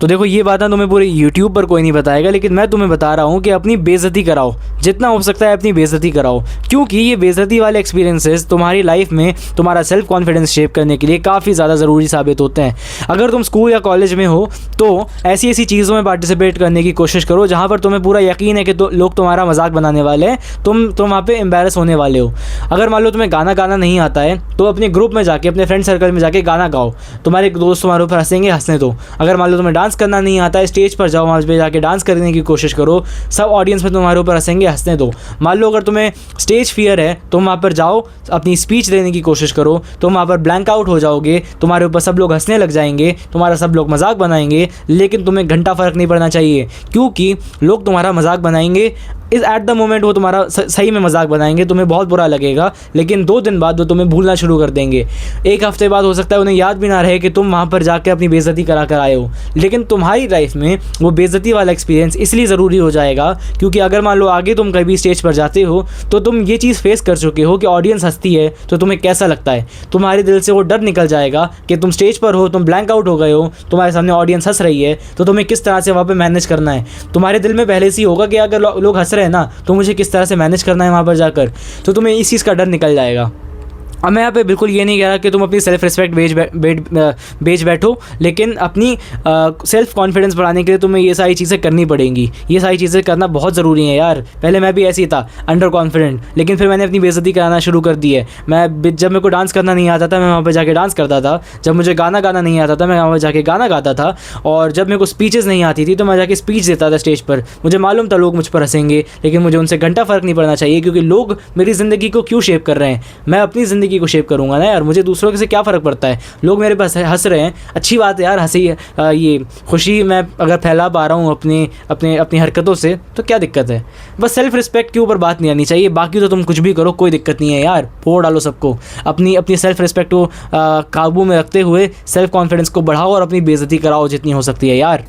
तो देखो ये बात ना तुम्हें पूरे यूट्यूब पर कोई नहीं बताएगा, लेकिन मैं तुम्हें बता रहा हूँ कि अपनी बेइज्जती कराओ, जितना हो सकता है अपनी बेइज्जती कराओ, क्योंकि ये बेइज्जती वाले एक्सपीरियंसेस तुम्हारी लाइफ में तुम्हारा सेल्फ कॉन्फिडेंस शेप करने के लिए काफ़ी ज़्यादा ज़रूरी साबित होते हैं। अगर तुम स्कूल या कॉलेज में हो तो ऐसी ऐसी चीज़ों में पार्टिसिपेट करने की कोशिश करो जहाँ पर तुम्हें पूरा यकीन है कि लोग तुम्हारा मजाक बनाने वाले हैं, तुम वहाँ पर एम्बेरस होने वाले हो। अगर मान लो तुम्हें गाना गाना नहीं आता है तो अपने ग्रुप में जाके, अपने फ्रेंड सर्कल में जाके गाना गाओ, तुम्हारे दोस्त तुम्हारे ऊपर हंसेंगे, हंसने दो। अगर मान लो तुम्हें डांस करना नहीं आता है, स्टेज पर जाओ, वहाँ पे जाके डांस करने की कोशिश करो, सब ऑडियंस में तुम्हारे ऊपर हंसेंगे, हंसने दो। मान लो अगर तुम्हें स्टेज फियर है तो वहाँ पर जाओ, अपनी स्पीच देने की कोशिश करो, तुम वहाँ पर ब्लैंक आउट हो जाओगे, तुम्हारे ऊपर सब लोग हंसने लग जाएंगे, तुम्हारा सब लोग मजाक बनाएंगे, लेकिन तुम्हें घंटा फ़र्क नहीं पड़ना चाहिए, क्योंकि लोग तुम्हारा मजाक बनाएंगे इस एट द मोमेंट, वो तुम्हारा सही में मजाक बनाएंगे, तुम्हें बहुत बुरा लगेगा, लेकिन 2 दिन बाद वो तुम्हें भूलना शुरू कर देंगे। 1 हफ्ते बाद हो सकता है उन्हें याद भी ना रहे कि तुम वहाँ पर जाकर अपनी बेइज्जती करा कर आए हो। लेकिन तुम्हारी लाइफ में वो बेइज्जती वाला एक्सपीरियंस इसलिए ज़रूरी हो जाएगा क्योंकि अगर मान लो आगे तुम कभी स्टेज पर जाते हो तो तुम ये चीज़ फेस कर चुके हो कि ऑडियंस हंसती है तो तुम्हें कैसा लगता है। तुम्हारे दिल से वो डर निकल जाएगा कि तुम स्टेज पर हो, तुम ब्लैंक आउट हो गए हो, तुम्हारे सामने ऑडियंस हंस रही है, तो तुम्हें किस तरह से वहाँ पर मैनेज करना है। तुम्हारे दिल में पहले से ही होगा कि अगर लोग हंस रहे हैं ना तो मुझे किस तरह से मैनेज करना है वहाँ पर जाकर, तो तुम्हें इस चीज़ का डर निकल जाएगा। अब मैं यहाँ पे बिल्कुल ये नहीं कह रहा कि तुम अपनी सेल्फ रिस्पेक्ट बेच बैठो, लेकिन अपनी सेल्फ कॉन्फिडेंस बढ़ाने के लिए तुम्हें ये सारी चीज़ें करनी पड़ेंगी। ये सारी चीज़ें करना बहुत ज़रूरी है यार। पहले मैं भी ऐसे ही था, अंडर कॉन्फिडेंट, लेकिन फिर मैंने अपनी बेइज्जती कराना शुरू कर दी है। जब मेरे को डांस करना नहीं आता था मैं वहाँ पर जाके डांस करता था, जब मुझे गाना गाना नहीं आता था मैं वहाँ पर जाके गाना गाता था, और जब मेरे को स्पीचेज़ नहीं आती थी तो मैं जाके स्पीच देता था स्टेज पर। मुझे मालूम था लोग मुझ पर हंसेंगे, लेकिन मुझे उनसे घंटा फ़र्क नहीं पड़ना चाहिए, क्योंकि लोग मेरी ज़िंदगी को क्यों शेप कर रहे हैं, मैं अपनी ज़िंदगी को शेप करूंगा ना यार। मुझे दूसरों से क्या फ़र्क पड़ता है, लोग मेरे पास हंस रहे हैं, अच्छी बात है यार, हंसी ये खुशी मैं अगर फैला पा रहा हूँ अपनी हरकतों से तो क्या दिक्कत है। बस सेल्फ रिस्पेक्ट के ऊपर बात नहीं आनी चाहिए, बाकी तो तुम कुछ भी करो कोई दिक्कत नहीं है यार। फोड़ डालो सबको, अपनी सेल्फ रिस्पेक्ट को काबू में रखते हुए सेल्फ कॉन्फिडेंस को बढ़ाओ और अपनी बेइज्जती कराओ जितनी हो सकती है यार।